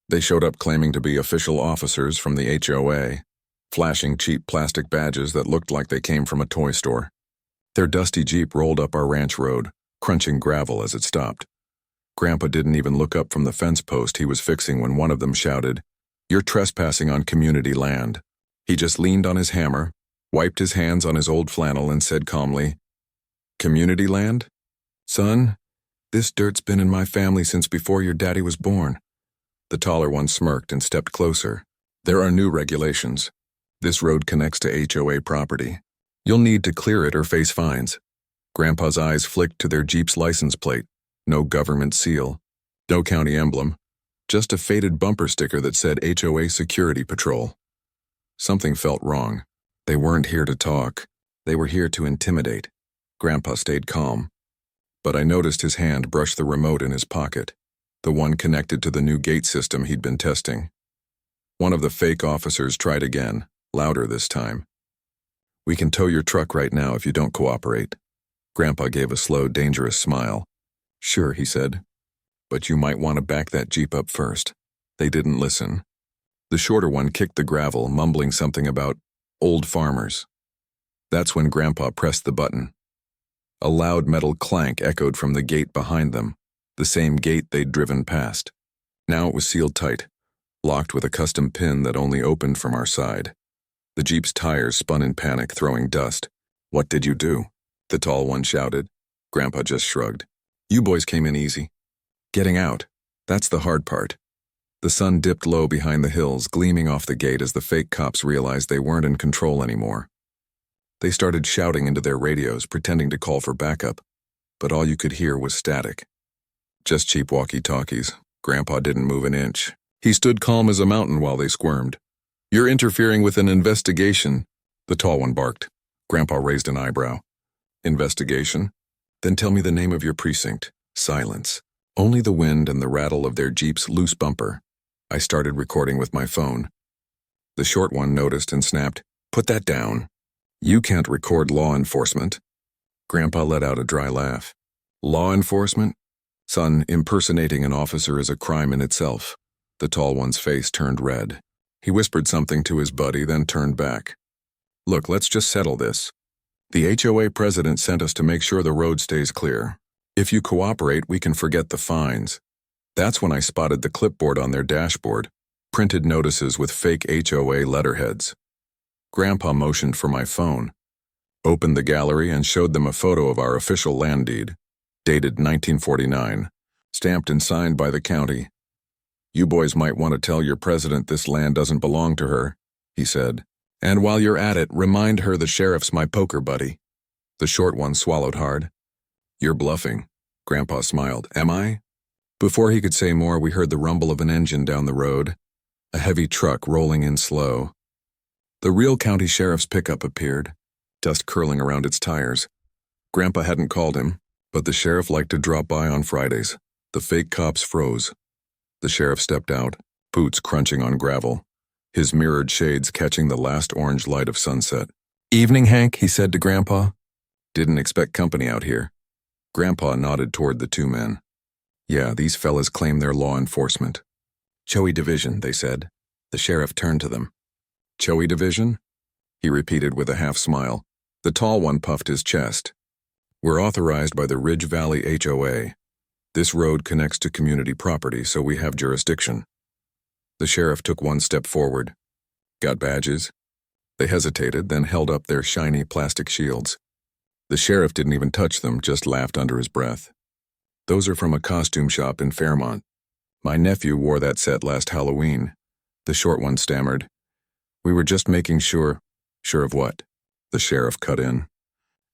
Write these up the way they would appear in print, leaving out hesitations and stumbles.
They showed up claiming to be official officers from the HOA, flashing cheap plastic badges that looked like they came from a toy store. Their dusty Jeep rolled up our ranch road, crunching gravel as it stopped. Grandpa didn't even look up from the fence post he was fixing when one of them shouted, "You're trespassing on community land." He just leaned on his hammer, wiped his hands on his old flannel, and said calmly, "Community land? Son, this dirt's been in my family since before your daddy was born." The taller one smirked and stepped closer. "There are new regulations. This road connects to HOA property. You'll need to clear it or face fines." Grandpa's eyes flicked to their Jeep's license plate. No government seal, no county emblem, just a faded bumper sticker that said HOA Security Patrol. Something felt wrong. They weren't here to talk. They were here to intimidate. Grandpa stayed calm. But I noticed his hand brush the remote in his pocket, the one connected to the new gate system he'd been testing. One of the fake officers tried again, louder this time. "We can tow your truck right now if you don't cooperate." Grandpa gave a slow, dangerous smile. "Sure," he said, "but you might want to back that Jeep up first." They didn't listen. The shorter one kicked the gravel, mumbling something about old farmers. That's when Grandpa pressed the button. A loud metal clank echoed from the gate behind them, the same gate they'd driven past. Now it was sealed tight, locked with a custom pin that only opened from our side. The Jeep's tires spun in panic, throwing dust. "What did you do?" the tall one shouted. Grandpa just shrugged. "You boys came in easy. Getting out, that's the hard part." The sun dipped low behind the hills, gleaming off the gate as the fake cops realized they weren't in control anymore. They started shouting into their radios, pretending to call for backup, but all you could hear was static. Just cheap walkie-talkies. Grandpa didn't move an inch. He stood calm as a mountain while they squirmed. "You're interfering with an investigation," the tall one barked. Grandpa raised an eyebrow. "Investigation? Then tell me the name of your precinct." Silence. Only the wind and the rattle of their Jeep's loose bumper. I started recording with my phone. The short one noticed and snapped, "Put that down. You can't record law enforcement." Grandpa let out a dry laugh. "Law enforcement? Son, impersonating an officer is a crime in itself." The tall one's face turned red. He whispered something to his buddy, then turned back. "Look, let's just settle this. The HOA president sent us to make sure the road stays clear. If you cooperate, we can forget the fines." That's when I spotted the clipboard on their dashboard, printed notices with fake HOA letterheads. Grandpa motioned for my phone, opened the gallery, and showed them a photo of our official land deed, dated 1949, stamped and signed by the county. "You boys might want to tell your president this land doesn't belong to her," he said. "And while you're at it, remind her the sheriff's my poker buddy." The short one swallowed hard. "You're bluffing." Grandpa smiled. "Am I?" Before he could say more, we heard the rumble of an engine down the road, a heavy truck rolling in slow. The real county sheriff's pickup appeared, dust curling around its tires. Grandpa hadn't called him, but the sheriff liked to drop by on Fridays. The fake cops froze. The sheriff stepped out, boots crunching on gravel, his mirrored shades catching the last orange light of sunset. "Evening, Hank," he said to Grandpa. "Didn't expect company out here." Grandpa nodded toward the two men. "Yeah, these fellas claim they're law enforcement." "HOA Division," they said. The sheriff turned to them. "HOA Division?" he repeated with a half-smile. The tall one puffed his chest. "We're authorized by the Ridge Valley HOA. This road connects to community property, so we have jurisdiction." The sheriff took one step forward. "Got badges?" They hesitated, then held up their shiny plastic shields. The sheriff didn't even touch them, just laughed under his breath. "Those are from a costume shop in Fairmont. My nephew wore that set last Halloween." The short one stammered. "We were just making sure." "Sure of what?" The sheriff cut in.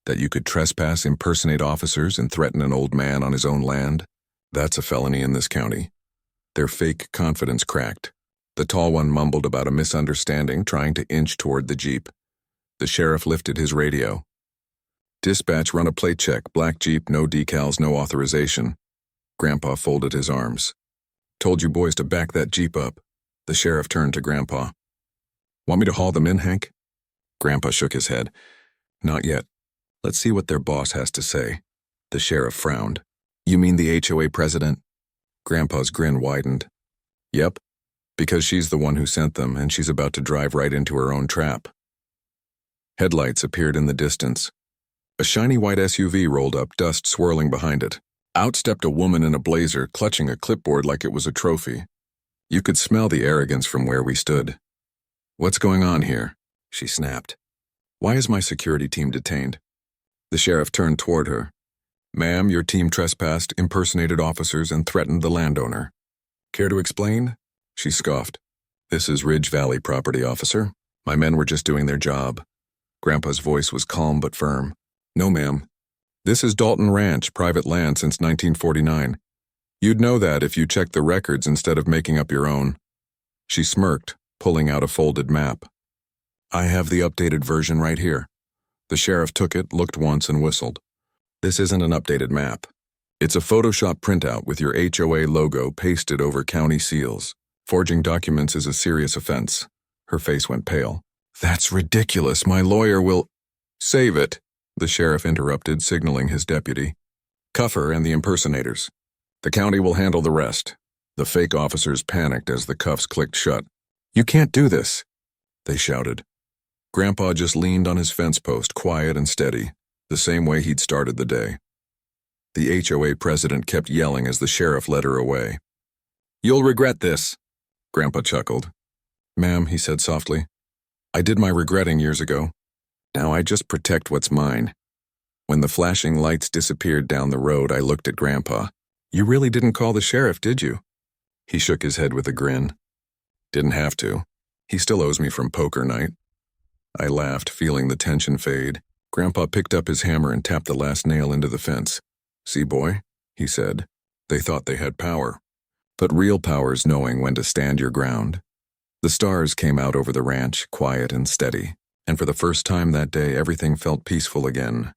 "That you could trespass, impersonate officers, and threaten an old man on his own land? That's a felony in this county." Their fake confidence cracked. The tall one mumbled about a misunderstanding, trying to inch toward the Jeep. The sheriff lifted his radio. "Dispatch, run a plate check. Black Jeep, no decals, no authorization." Grandpa folded his arms. "Told you boys to back that Jeep up." The sheriff turned to Grandpa. "Want me to haul them in, Hank?" Grandpa shook his head. "Not yet. Let's see what their boss has to say." The sheriff frowned. "You mean the HOA president?" Grandpa's grin widened. "Yep. Because she's the one who sent them, and she's about to drive right into her own trap. Headlights appeared in the distance. A shiny white SUV rolled up, dust swirling behind it. Out stepped a woman in a blazer, clutching a clipboard like it was a trophy. You could smell the arrogance from where we stood. "What's going on here?" she snapped. "Why is my security team detained?" The sheriff turned toward her. "Ma'am, your team trespassed, impersonated officers, and threatened the landowner." "Care to explain?" She scoffed. "This is Ridge Valley property, officer. My men were just doing their job." Grandpa's voice was calm but firm. "No, ma'am. This is Dalton Ranch, private land since 1949. You'd know that if you checked the records instead of making up your own." She smirked, pulling out a folded map. "I have the updated version right here." The sheriff took it, looked once, and whistled. "This isn't an updated map. It's a Photoshop printout with your HOA logo pasted over county seals. Forging documents is a serious offense." Her face went pale. "That's ridiculous. My lawyer will—" "Save it," the sheriff interrupted, signaling his deputy. "Cuff her and the impersonators. The county will handle the rest." The fake officers panicked as the cuffs clicked shut. "You can't do this," they shouted. Grandpa just leaned on his fence post, quiet and steady, the same way he'd started the day. The HOA president kept yelling as the sheriff led her away. "You'll regret this," Grandpa chuckled. "Ma'am," he said softly, "I did my regretting years ago. Now I just protect what's mine." When the flashing lights disappeared down the road, I looked at Grandpa. "You really didn't call the sheriff, did you?" He shook his head with a grin. "Didn't have to. He still owes me from poker night." I laughed, feeling the tension fade. Grandpa picked up his hammer and tapped the last nail into the fence. "See, boy," he said, "they thought they had power. But real power's knowing when to stand your ground." The stars came out over the ranch, quiet and steady, and for the first time that day everything felt peaceful again.